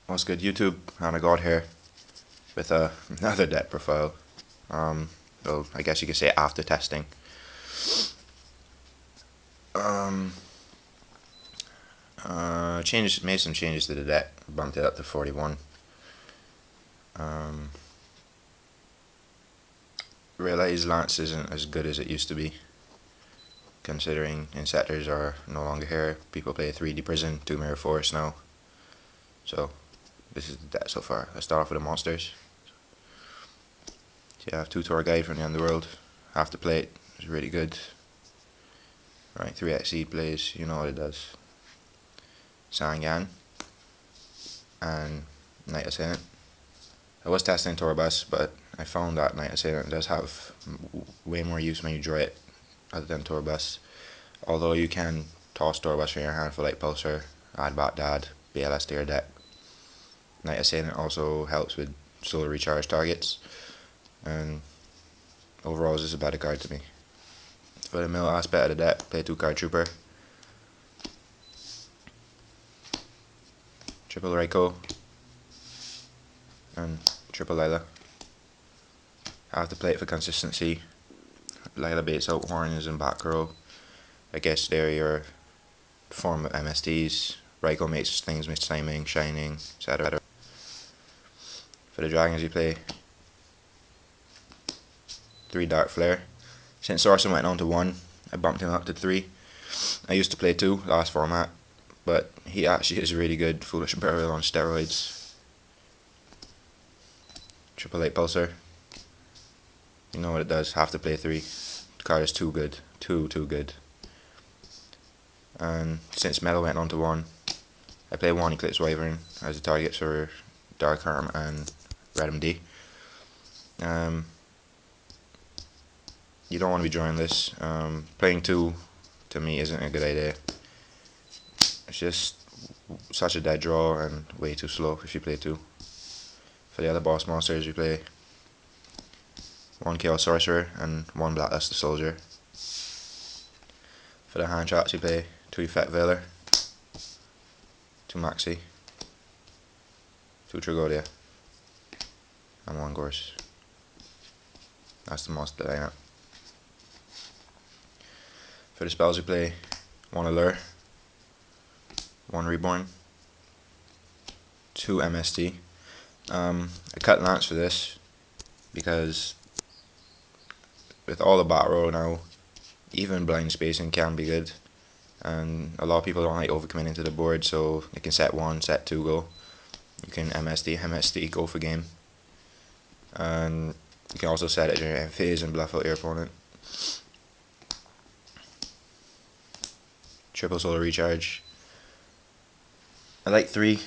What's good, YouTube? Hannah God here with another deck profile. Well, I guess you could say after testing. Um, made some changes to the deck, bumped it up to 41. Realized Lance isn't as good as it used to be, considering Insectors are no longer here. People play 3D Prison, 2 Mirror Force now. So, this is the deck so far. Let's start off with the monsters. So, you have 2 Tour Guide from the Underworld. Half the plate is really good. Right, 3x seed plays, you know what it does. Sangan and Knight Assailant. I was testing Torabus, but I found that Knight Assailant does have way more use when you draw it other than Torabus. Although you can toss Torabus from your hand for like Pulsar, add back Dad, BLS to your deck. Knight Assailant also helps with solar recharge targets, and overall this is a better card to me. For the middle aspect of the deck, play 2 card Trooper, triple Raikou, and triple Lila. Have to play it for consistency. Lila baits out Horns and back row. I guess they're your form of MSTs. Raikou makes things miss timing, shining, etc. For the dragons you play 3 Dark Flare. Since Sorcerer went on to 1, I bumped him up to 3. I used to play 2 last format, but he actually is really good. Foolish Burial on steroids. Triple 8 Pulsar. You know what it does, have to play 3. The card is too good. Too good. And since Metal went on to 1, I play 1 Eclipse Wyvern as a target for Dark Arm and Red MD. You don't want to be drawing this. Playing 2 to me isn't a good idea. It's just such a dead draw and way too slow if you play 2. For the other boss monsters you play 1 Chaos Sorcerer and 1 Blackluster Soldier. For the hand traps you play 2 Effect Veiler, 2 Maxi, 2 Tragodia, and 1 Gorse. That's the monster lineup. For the spells you play 1 Allure, 1 Reborn, 2 MST. I cut Lance for this because with all the bat row now, even blind spacing can be good, and a lot of people don't like overcommitting to the board, so they can set 1, set 2 go. You can MST, go for game, and you can also set it during end phase and bluff out your opponent. Triple solar recharge. I like 3.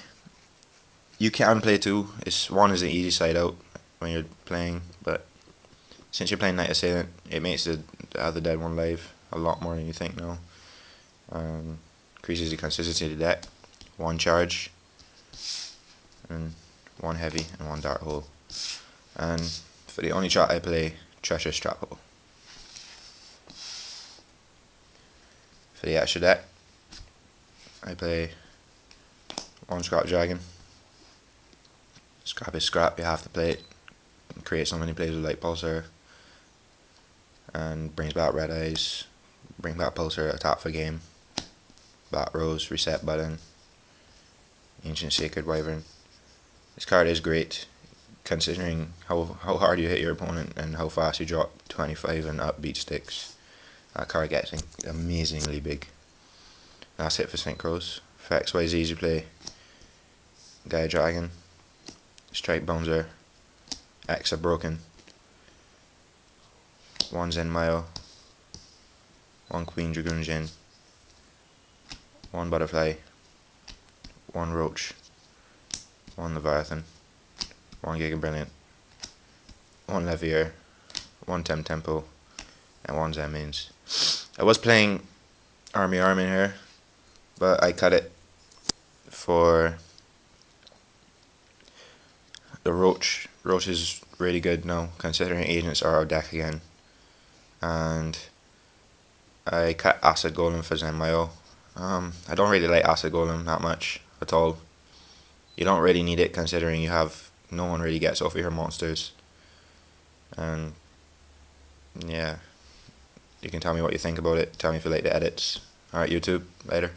You can play 2. 1 is an easy side out when you're playing, but since you're playing Knight Assailant, it makes the other dead one live a lot more than you think now. Increases the consistency of the deck. 1 charge, and 1 heavy, and 1 dart hole. And for the only chart I play, Treacherous Trap Hole. For the extra deck, I play 1 Scrap Dragon. Scrap is scrap, you have to play it. Create so many plays with Light Pulsar, and brings back Red Eyes, bring back Pulsar, attack for game, Bat Rose, reset button, Ancient Sacred Wyvern. This card is great, considering how hard you hit your opponent and how fast you drop 25 and up beat sticks. That card gets amazingly big. That's it for Synchros. For XYZs you play Gaia Dragon, Strike Bouncer, Exa Broken, 1 Zenmayo, 1 Queen Dragoon Jin, 1 Butterfly, 1 Roach, 1 Leviathan, 1 Giga Brilliant, 1 Levier, 1 Tempo, and 1 Zenmains. I was playing Army in here, but I cut it for the Roach. Roach is really good now, considering agents are out of deck again. And I cut Acid Golem for Zenmayo. I don't really like Acid Golem that much at all. you don't really need it considering no one really gets off of your monsters. And yeah, you can tell me what you think about it. Tell me if you like the edits. Alright, YouTube, later.